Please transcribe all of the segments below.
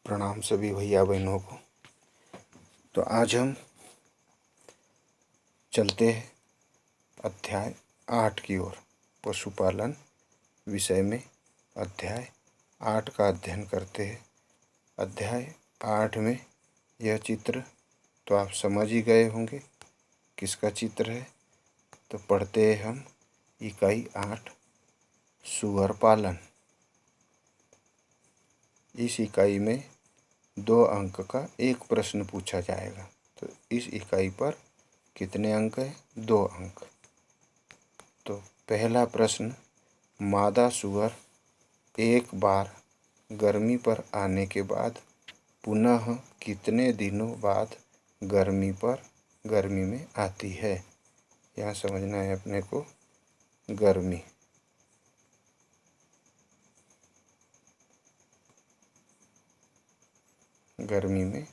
प्रणाम सभी भैया बहनों को। तो आज हम चलते हैं अध्याय 8 की ओर। पशुपालन विषय में अध्याय 8 का अध्ययन करते हैं। अध्याय 8 में यह चित्र तो आप समझ ही गए होंगे किसका चित्र है। तो पढ़ते हैं हम इकाई 8 सुअर पालन। इस इकाई में 2 अंक का एक प्रश्न पूछा जाएगा। तो इस इकाई पर कितने अंक है? 2 अंक। तो पहला प्रश्न, मादा सुअर एक बार गर्मी पर आने के बाद पुनः कितने दिनों बाद गर्मी में आती है? यहाँ समझना है अपने को गर्मी। गर्मी में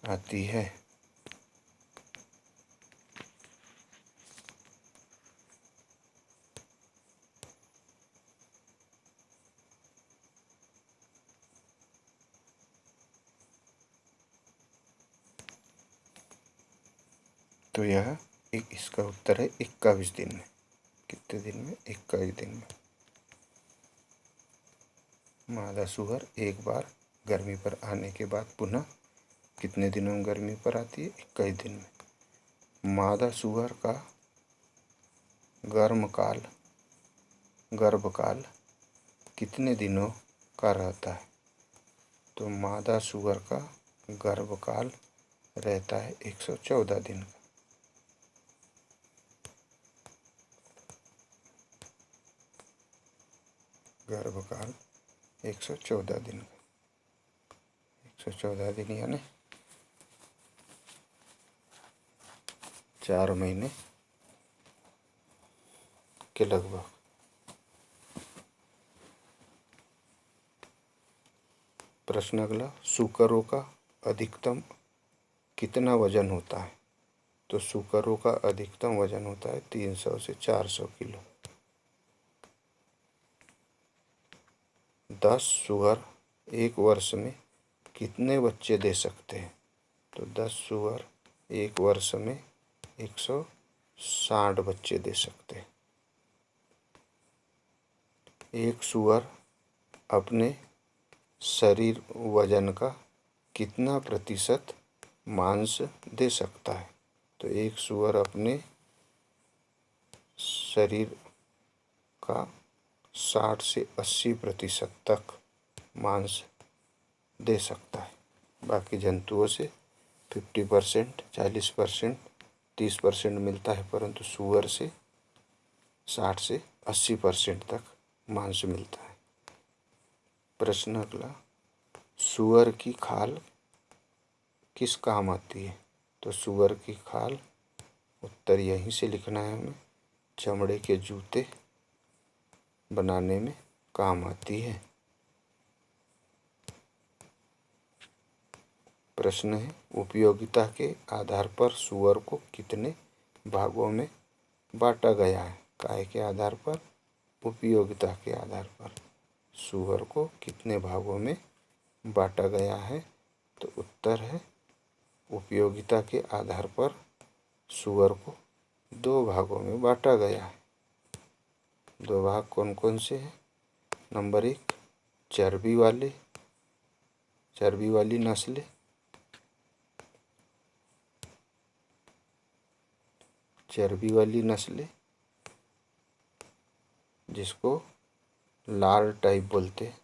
आती है। तो यह इसका उत्तर है 21 दिन में। कितने दिन में? 21 दिन में। मादा सुअर एक बार गर्मी पर आने के बाद पुनः कितने दिनों में गर्मी पर आती है? 21 दिन में। मादा सुअर का गर्भकाल कितने दिनों का रहता है? तो मादा सुअर का गर्भकाल रहता है 114 दिन का। गर्भकाल 114 दिन का। 114 दिन यानी 4 महीने के लगभग। प्रश्न अगला, सूकरों का अधिकतम कितना वजन होता है? तो सूकरों का अधिकतम वजन होता है 300 से 400 किलो। 10 सुअर एक वर्ष में कितने बच्चे दे सकते हैं? तो 10 सुअर एक वर्ष में 160 बच्चे दे सकते हैं। एक सुअर अपने शरीर वजन का कितना प्रतिशत मांस दे सकता है? तो एक सुअर अपने शरीर का 60 से 80% तक मांस दे सकता है। बाकी जंतुओं से 50%, 40%, 30% मिलता है, परंतु सुअर से 60 से 80% तक मांस मिलता है। प्रश्न अगला, सुअर की खाल किस काम आती है? तो सुअर की खाल, उत्तर यहीं से लिखना है हमें, चमड़े के जूते बनाने में काम आती है। प्रश्न है, उपयोगिता के आधार पर सुअर को कितने भागों में बांटा गया है? काय के आधार पर? उपयोगिता के आधार पर सुअर को कितने भागों में बांटा गया है? तो उत्तर है, उपयोगिता के आधार पर सुअर को 2 भागों में बांटा गया है। 2 भाग कौन कौन से हैं? नंबर 1, चर्बी वाली नस्लें। चर्बी वाली नस्लें जिसको लार टाइप बोलते हैं,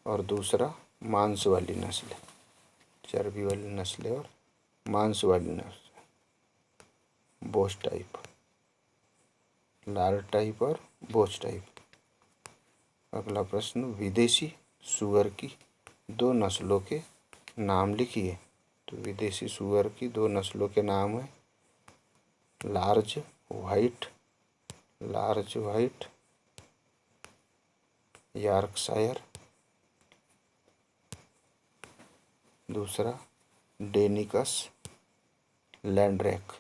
और दूसरा मांस वाली नस्लें। चर्बी वाली नस्लें और मांस वाली नस्लें, बोस टाइप, लार टाइप और बोस टाइप। अगला प्रश्न, विदेशी सुअर की 2 नस्लों के नाम लिखिए। तो विदेशी सुअर की 2 नस्लों के नाम हैं लार्ज व्हाइट यॉर्कशायर, दूसरा डेनिकस लैंड्रैक।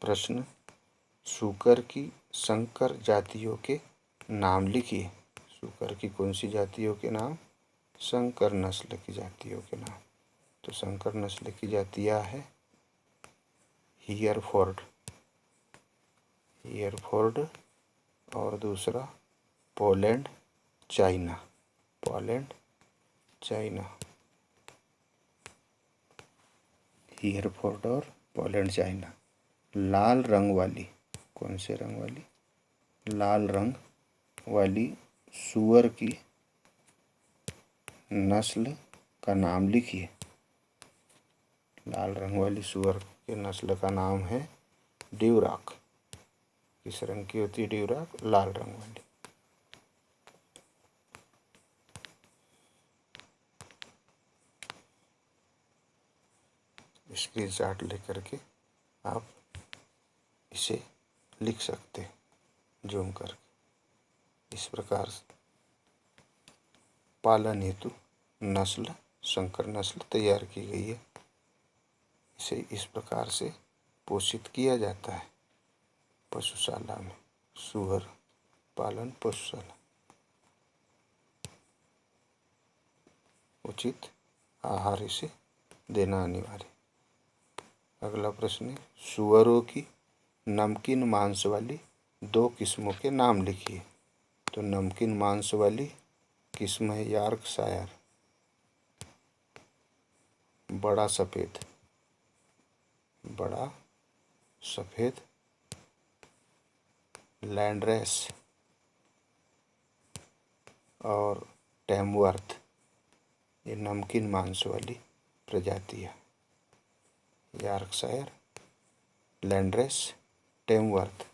प्रश्न, सूकर की संकर जातियों के नाम लिखिए। सूकर की कौन सी जातियों के नाम? संकर नस्ल की जातियों के नाम। तो संकर नस्ल की जातियाँ है हियरफोर्ड, हियरफोर्ड, और दूसरा Poland China, Poland China, Hereford और पोलैंड चाइना। लाल रंग वाली, कौन से रंग वाली? लाल रंग वाली सूअर की नस्ल का नाम लिखिए। लाल रंग वाली सूअर के नस्ल का नाम है ड्यूराक। किस रंग की होती है ड्यूराक? लाल रंग वाली। स्क्रीनशॉट लेकर के आप इसे लिख सकते हैं जूम करके। इस प्रकार से पालन हेतु नस्ल, संकर नस्ल तैयार की गई है। इसे इस प्रकार से पोषित किया जाता है पशुशाला में। सूअर पालन पशुशाला। उचित आहार इसे देना अनिवार्य। अगला प्रश्न है, सूअरों की नमकीन मांस वाली 2 किस्मों के नाम लिखिए। तो नमकीन मांस वाली किस्म है यॉर्कशायर, बड़ा सफ़ेद, बड़ा सफ़ेद, लैंडरेस और टैमवर्थ। ये नमकीन मांस वाली प्रजाति है। Yorkshire, Landrace, Tamworth.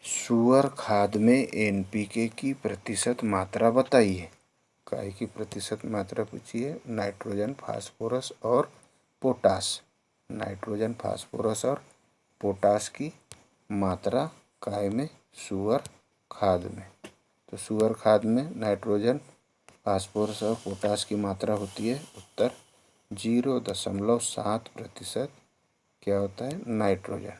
सूअर खाद में एनपीके की प्रतिशत मात्रा बताइए। काय की प्रतिशत मात्रा पूछी है? नाइट्रोजन, फास्फोरस और पोटास। नाइट्रोजन, फास्फोरस और पोटास की मात्रा काय में? सूअर खाद में। तो सूअर खाद में नाइट्रोजन, फास्फोरस और पोटास की मात्रा होती है उत्तर 0.7%। क्या होता है? नाइट्रोजन।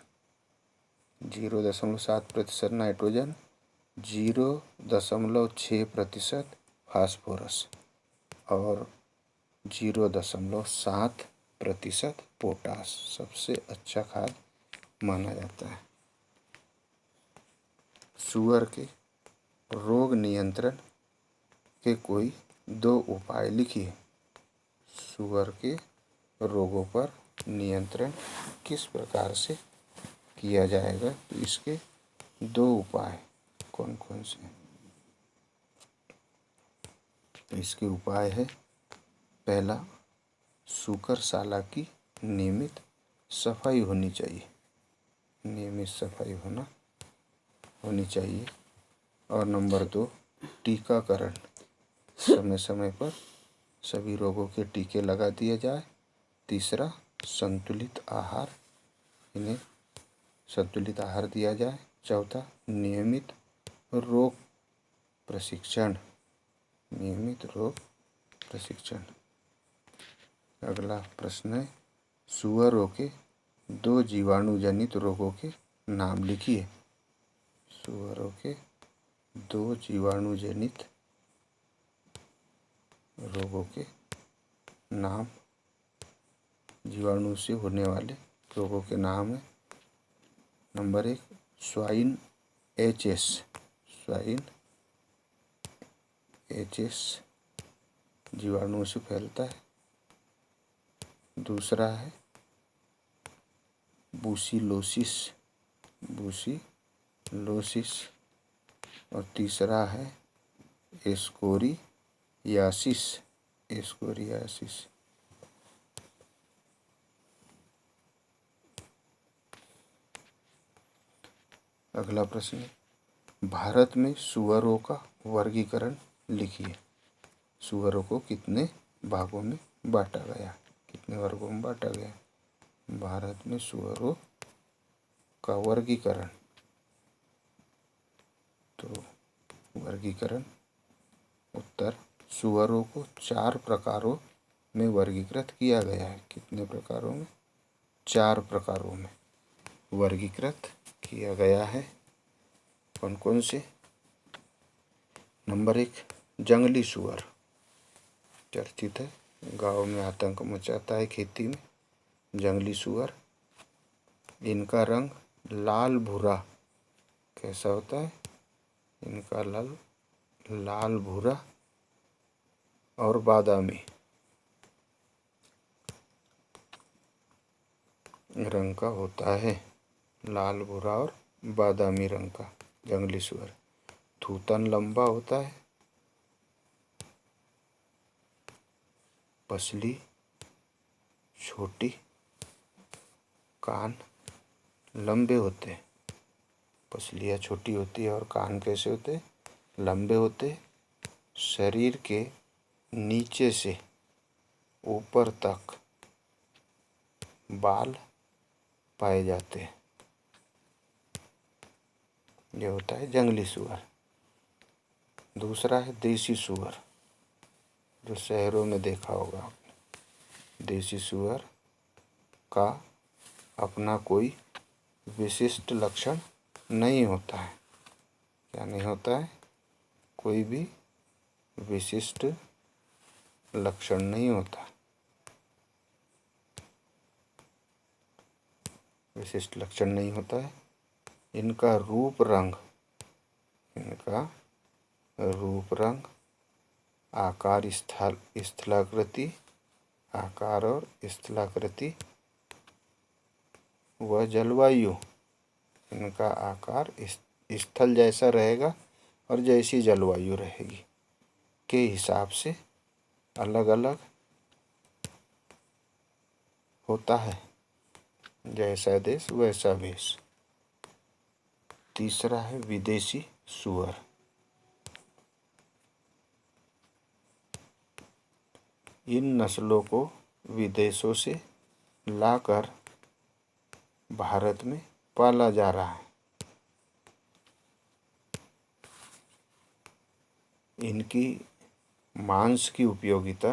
0.7% नाइट्रोजन, 0.6% फास्फोरस और 0.7% पोटास सबसे अच्छा खाद माना जाता है। सूअर के रोग नियंत्रण के कोई 2 उपाय लिखिए। सूअर के रोगों पर नियंत्रण किस प्रकार से किया जाएगा? तो इसके 2 उपाय कौन कौन से हैं? तो इसके उपाय है, पहला, सूकरशाला की नियमित सफाई होनी चाहिए, नियमित सफाई होनी चाहिए। और नंबर 2, टीकाकरण, समय समय पर सभी रोगों के टीके लगा दिए जाए। तीसरा, संतुलित आहार, इन्हें संतुलित आहार दिया जाए। चौथा, नियमित रोग प्रशिक्षण, नियमित रोग प्रशिक्षण। अगला प्रश्न है, सूअरों के 2 जीवाणुजनित रोगों के नाम लिखिए। सूअरों के 2 जीवाणुजनित रोगों के नाम, जीवाणु से होने वाले रोगों के नाम है। Number 1, swine HS, swine HS जीवाणुओं से फैलता है। दूसरा है ब्रुसिलोसिस, ब्रुसिलोसिस। और तीसरा है एस्कोरियासिस, एस्कोरियासिस। अगला प्रश्न है, भारत में सूअरों का वर्गीकरण लिखिए। सूअरों को कितने भागों में बांटा गया? कितने वर्गों में बांटा गया भारत में सूअरों का वर्गीकरण? तो वर्गीकरण उत्तर, सूअरों को 4 प्रकारों में वर्गीकृत किया गया है। कितने प्रकारों में? 4 प्रकारों में वर्गीकृत किया गया है। कौन कौन से? नंबर 1, जंगली सूअर चर्चित है, गांव में आतंक मचाता है खेती में। जंगली सूअर, इनका रंग लाल भूरा कैसा होता है? इनका लाल भूरा और बादामी रंग का होता है। लाल भूरा और बादामी रंग का जंगली सूअर। थूथन लंबा होता है, पसली छोटी, कान लंबे होते हैं। पसलियाँ छोटी होती है और कान कैसे होते? लंबे होते। शरीर के नीचे से ऊपर तक बाल पाए जाते हैं। ये होता है जंगली सूअर। दूसरा है देसी सूअर, जो शहरों में देखा होगा आपने। देसी सूअर का अपना कोई विशिष्ट लक्षण नहीं होता है। क्या नहीं होता है? कोई भी विशिष्ट लक्षण नहीं होता। विशिष्ट लक्षण नहीं होता है। इनका रूप रंग आकार, स्थलाकृति, आकार और स्थलाकृति व जलवायु, इनका आकार स्थल जैसा रहेगा और जैसी जलवायु रहेगी के हिसाब से अलग अलग होता है। जैसा देश वैसा भेष। तीसरा है विदेशी सूअर। इन नस्लों को विदेशों से लाकर भारत में पाला जा रहा है। इनकी मांस की उपयोगिता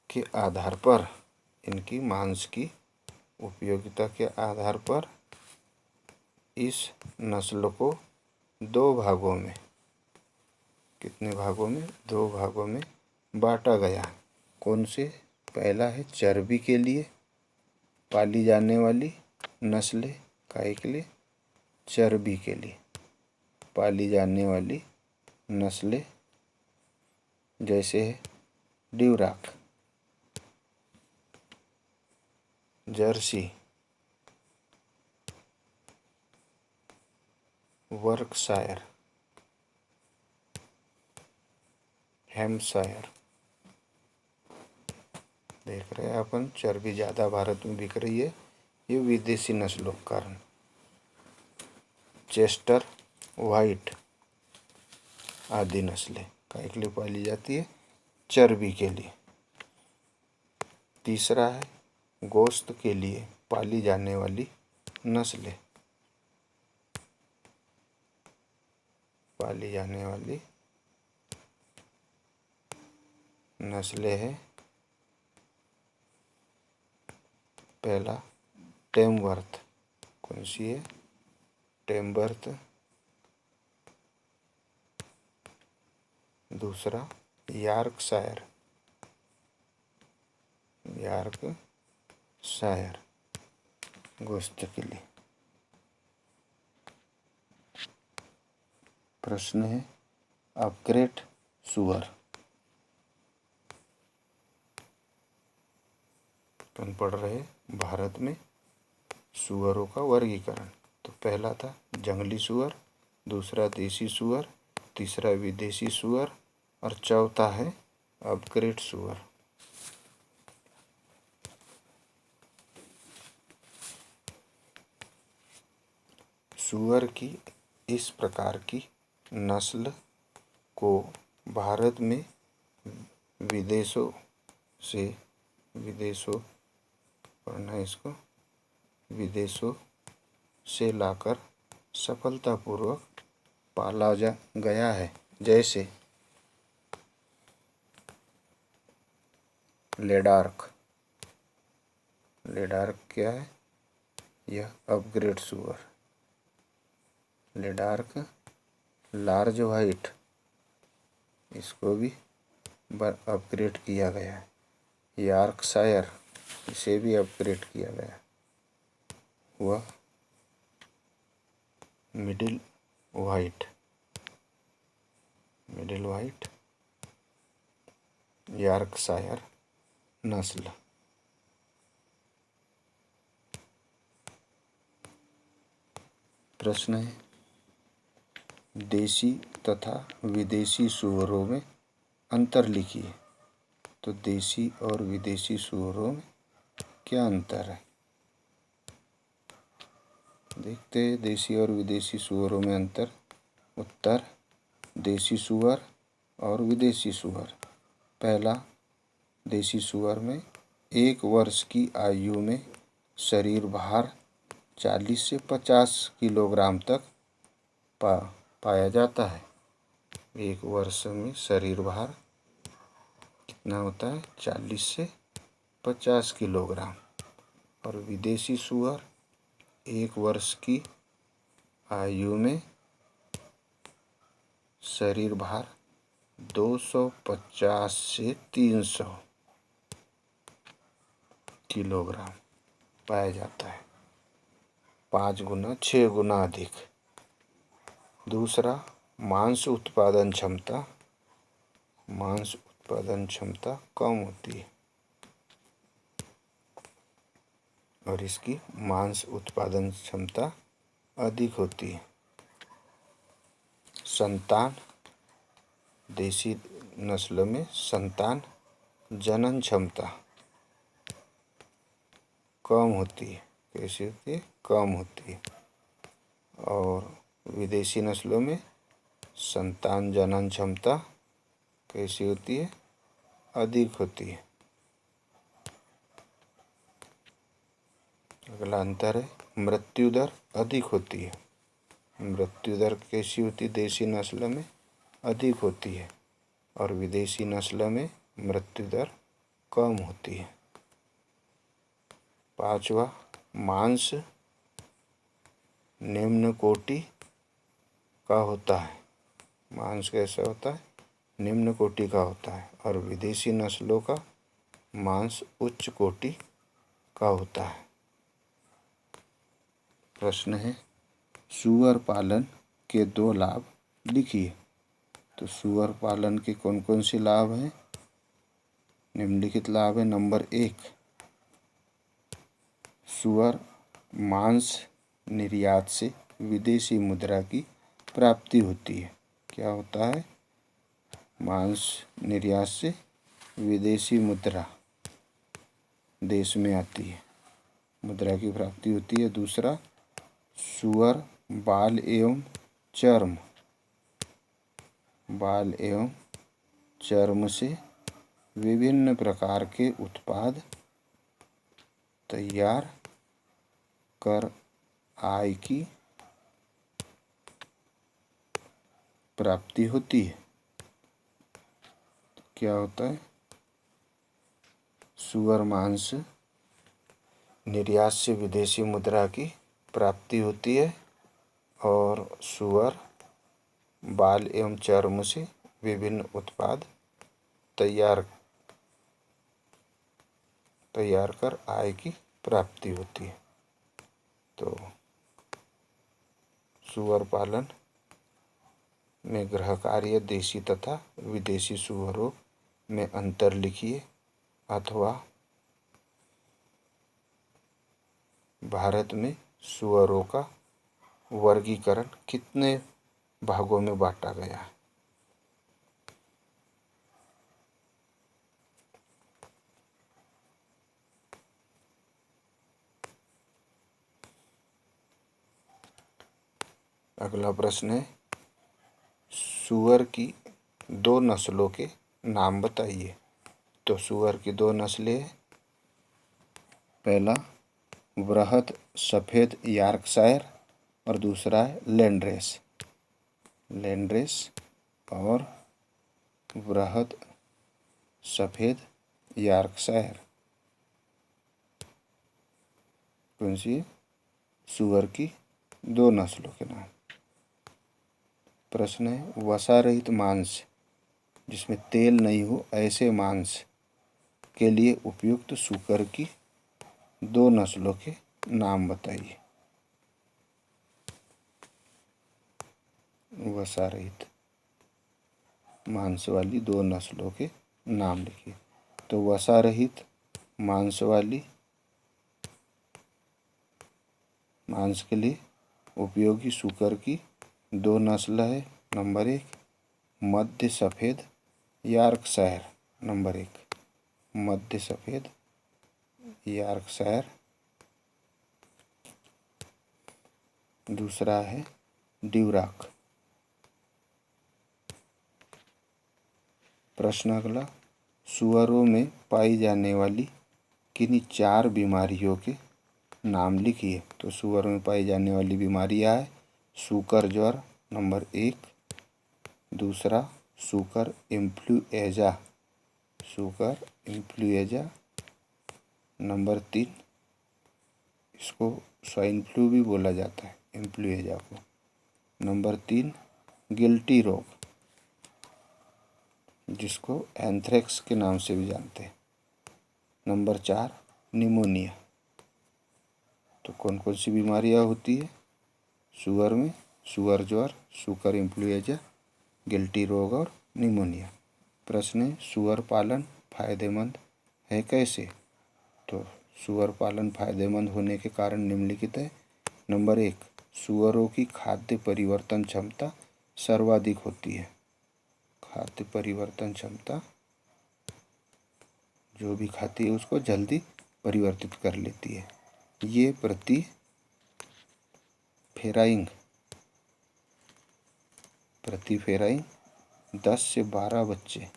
के आधार पर, इनकी मांस की उपयोगिता के आधार पर इस नस्ल को दो भागों में, कितने भागों में? दो भागों में बांटा गया। कौन से? पहला है चर्बी के लिए पाली जाने वाली नस्लें। काहे के लिए? चर्बी के लिए पाली जाने वाली नस्लें, जैसे है ड्यूराक, जर्सी, वर्कशायर, हैम्पशायर। देख रहे हैं अपन, चर्बी ज़्यादा भारत में बिक रही है, ये विदेशी नस्लों के कारण। चेस्टर वाइट आदि नस्लें काहे के लिए पाली जाती है? चर्बी के लिए। तीसरा है गोश्त के लिए पाली जाने वाली नस्लें। पाली जाने वाली नस्लें हैं, पहला टेमवर्थ। कौन सी है? टेमवर्थ। दूसरा यॉर्कशायर गोश्त के लिए। प्रश्न है अपग्रेड सूअर। अपन पढ़ रहे भारत में सूअरों का वर्गीकरण। तो पहला था जंगली सूअर, दूसरा देसी सूअर, तीसरा विदेशी सूअर और चौथा है अपग्रेड सूअर। सूअर की इस प्रकार की नस्ल को भारत में विदेशों से लाकर सफलतापूर्वक पाला गया है। जैसे लेडार्क क्या है? यह अपग्रेड सुअर। लेडार्क लार्ज वाइट, इसको भी अपग्रेड किया गया है। यॉर्कशायर, इसे भी अपग्रेड किया गया। वह मिडिल वाइट यॉर्कशायर नस्ल। प्रश्न है, देसी तथा विदेशी सूअरों में अंतर लिखिए। तो देसी और विदेशी सूअरों में क्या अंतर है? देखते हैं देसी और विदेशी सूअरों में अंतर। उत्तर, देसी सूअर और विदेशी सूअर। पहला, देसी सूअर में 1 वर्ष की आयु में शरीर भार 40 से 50 किलोग्राम तक पाया जाता है। 1 वर्ष में शरीर भार कितना होता है? 40 से 50 किलोग्राम। और विदेशी सूअर 1 वर्ष की आयु में शरीर भार 250 से 300 किलोग्राम पाया जाता है, 5 गुना 6 गुना अधिक। दूसरा, मांस उत्पादन क्षमता कम होती है और इसकी मांस उत्पादन क्षमता अधिक होती है। संतान, देसी नस्लों में संतान जनन क्षमता कम होती है। कैसी होती है? कम होती है। और विदेशी नस्लों में संतान जनन क्षमता कैसी होती है? अधिक होती है। अगला अंतर है, मृत्यु दर अधिक होती है। मृत्यु दर कैसी होती है? देसी नस्ल में अधिक होती है और विदेशी नस्ल में मृत्यु दर कम होती है। 5वां, मांस निम्न कोटि का होता है। मांस कैसा होता है? निम्न कोटि का होता है और विदेशी नस्लों का मांस उच्च कोटि का होता है। प्रश्न है, सूअर पालन के 2 लाभ लिखिए। तो सूअर पालन के कौन कौन से लाभ हैं? निम्नलिखित लाभ है। नंबर 1, सूअर मांस निर्यात से विदेशी मुद्रा की प्राप्ति होती है। क्या होता है? मांस निर्यात से विदेशी मुद्रा देश में आती है, मुद्रा की प्राप्ति होती है। दूसरा, सूअर बाल एवं चर्म से विभिन्न प्रकार के उत्पाद तैयार कर आय की प्राप्ति होती है। क्या होता है? सूअर मांस निर्यात से विदेशी मुद्रा की प्राप्ति होती है और सूअर बाल एवं चर्म से विभिन्न उत्पाद तैयार कर आय की प्राप्ति होती है। तो सूअर पालन में गृह कार्य देशी तथा विदेशी सूअरों में अंतर लिखिए अथवा भारत में सूअरों का वर्गीकरण कितने भागों में बांटा गया है? अगला प्रश्न है, सूअर की 2 नस्लों के नाम बताइए। तो सूअर की 2 नस्लें हैं। पहला, वृहद सफ़ेद यॉर्कशायर और दूसरा है लैंड्रेस और वृहद सफ़ेद यॉर्कशायर। कौन सी? सूअर की 2 नस्लों के नाम। प्रश्न है वसा रहित मांस जिसमें तेल नहीं हो ऐसे मांस के लिए उपयुक्त सूकर की 2 नस्लों के नाम बताइए। वसा रहित मांस वाली 2 नस्लों के नाम लिखिए। तो वसा रहित मांस वाली मांस के लिए उपयोगी सूकर की 2 नस्ल है। नंबर 1 मध्य सफ़ेद यॉर्कशायर। नंबर 1 मध्य सफ़ेद यॉर्कशायर। दूसरा है ड्यूराक। प्रश्न अगला सूअरों में पाई जाने वाली किन्हीं 4 बीमारियों के नाम लिखिए। तो सूअरों में पाई जाने वाली बीमारियां है सूकर ज्वर नंबर 1, दूसरा सूकर इन्फ्लुएंजा नंबर 3, इसको स्वाइन फ्लू भी बोला जाता है इन्फ्लुएंजा को। नंबर 3 गिल्टी रोग जिसको एंथ्रेक्स के नाम से भी जानते हैं। Number 4 pneumonia. तो कौन कौन सी बीमारियां होती है सूअर में? सूअर ज्वर, सूकर इन्फ्लुएंजा, गिल्टी रोग और निमोनिया। प्रश्न है सूअर पालन फायदेमंद है कैसे? तो सूअर पालन फायदेमंद होने के कारण निम्नलिखित है। नंबर 1 सूअरों की खाद्य परिवर्तन क्षमता सर्वाधिक होती है। खाद्य परिवर्तन क्षमता, जो भी खाती है उसको जल्दी परिवर्तित कर लेती है। ये प्रति फेराइंग 10 से 12 बच्चे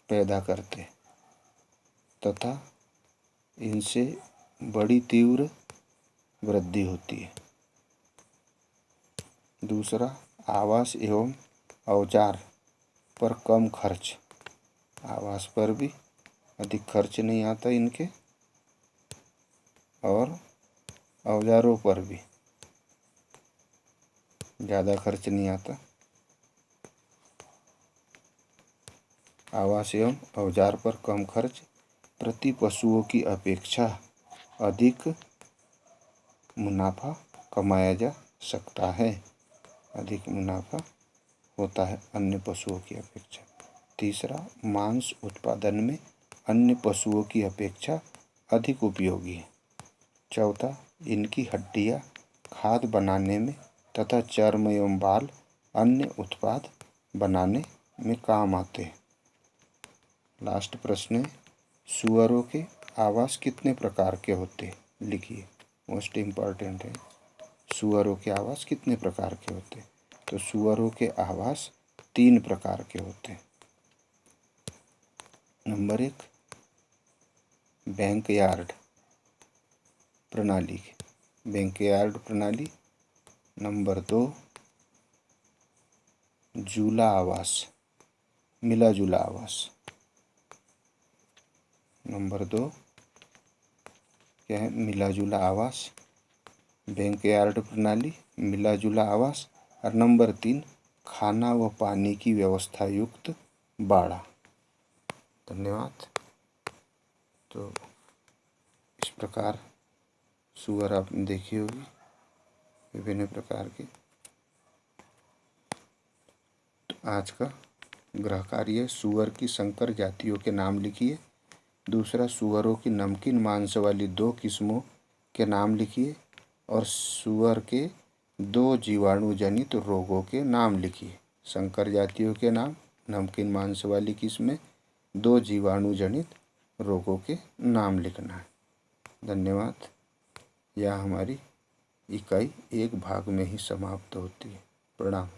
पैदा करते तथा इनसे बड़ी तीव्र वृद्धि होती है। दूसरा आवास एवं औजार पर कम खर्च। आवास पर भी अधिक खर्च नहीं आता इनके और औजारों पर भी ज़्यादा खर्च नहीं आता। आवास एवं औजार पर कम खर्च, प्रति पशुओं की अपेक्षा अधिक मुनाफा कमाया जा सकता है। अधिक मुनाफा होता है अन्य पशुओं की अपेक्षा। तीसरा मांस उत्पादन में अन्य पशुओं की अपेक्षा अधिक उपयोगी है। चौथा इनकी हड्डियां खाद बनाने में तथा चर्म एवं बाल अन्य उत्पाद बनाने में काम आते हैं। लास्ट प्रश्न है सूअरों के आवास कितने प्रकार के होते हैं? लिखिए, मोस्ट इम्पॉर्टेंट है। सूअरों के आवास कितने प्रकार के होते हैं? तो सूअरों के आवास 3 प्रकार के होते हैं। नंबर 1 बैकयार्ड प्रणाली। नंबर 2 झूला आवास, मिला जुला आवास। नंबर 2 क्या है? मिला जुला आवास, बैकयार्ड प्रणाली, मिला जुला आवास। और नंबर 3 खाना व पानी की व्यवस्था युक्त बाड़ा। धन्यवाद। तो इस प्रकार सूअर आपने देखी होगी विभिन्न प्रकार के। तो आज का गृह कार्य सूअर की संकर जातियों के नाम लिखिए। दूसरा सूअरों की नमकीन मांस वाली 2 किस्मों के नाम लिखिए और सूअर के 2 जीवाणु जनित रोगों के नाम लिखिए। संकर जातियों के नाम, नमकीन मांस वाली किस्में, 2 जीवाणु जनित रोगों के नाम लिखना है। धन्यवाद। यह हमारी इकाई 1 भाग में ही समाप्त होती है। प्रणाम।